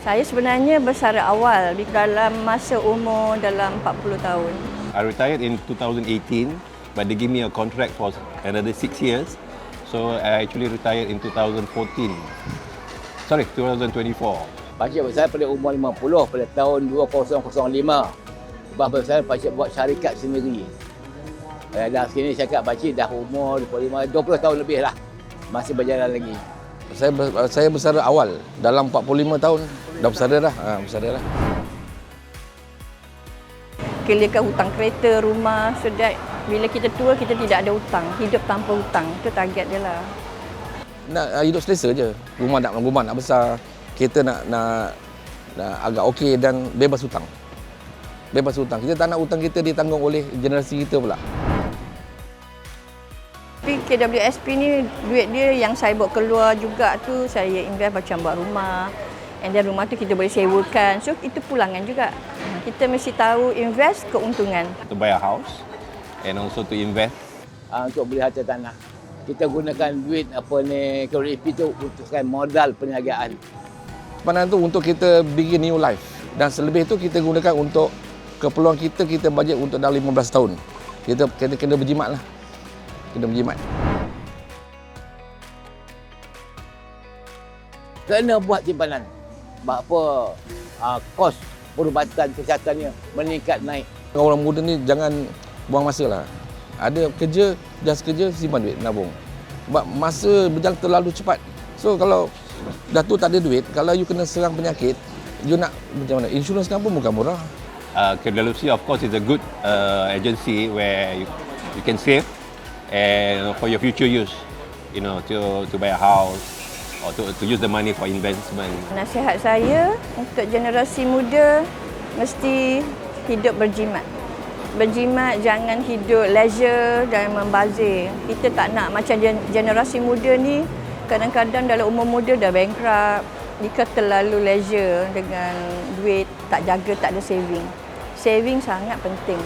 Saya sebenarnya bersara awal dalam masa umur dalam 40 tahun. I retired in 2018, but they give me a contract for another 6 years. So I actually retired in 2024. Pakcik saya pada umur 50 pada tahun 2005. Lepas saya pakcik buat syarikat sendiri. Dah sini syarikat pakcik dah umur 25, 20 tahun lebih lah. Masih berjalan lagi. Saya bersara awal dalam 45 tahun dah bersara dah. Bersara dah. Clearkan hutang kereta, rumah, so that bila kita tua kita tidak ada hutang. Hidup tanpa hutang. Itu target dia lah. Nak hidup selesa je. Rumah nak besar, kereta nak agak okey dan bebas hutang. Bebas hutang. Kita tak nak hutang kita ditanggung oleh generasi kita pula. Tapi KWSP ni duit dia yang saya bawa keluar juga tu saya invest macam buat rumah. And then rumah tu kita boleh sewakan. So itu pulangan juga. Kita mesti tahu invest keuntungan. To buy a house and also to invest. Untuk beli harta tanah. Kita gunakan duit KWSP tu untuk modal perniagaan. Simpanan tu untuk kita begin new life. Dan selebih tu kita gunakan untuk keperluan kita bajet untuk dalam 15 tahun. Kita kena berjimat lah. Kena berjimat. Kena buat simpanan. Sebab apa kos perubatan kesihatannya meningkat naik. Orang muda ni jangan buang masa lah. Ada kerja, just kerja, simpan duit, nabung. Sebab masa berjalan terlalu cepat. So kalau dah tu tak ada duit, kalau you kena serang penyakit, you nak macam mana? Insurans kan pun bukan murah. KWSP of course is a good agency where you can save and for your future use, you know, to buy a house or to use the money for investment. Nasihat saya untuk generasi muda mesti hidup berjimat. Berjimat, jangan hidup leisure dan membazir. Kita tak nak macam generasi muda ni kadang-kadang dalam umur muda dah bankrupt. Jika terlalu leisure dengan duit, tak jaga, tak ada saving. Saving sangat penting.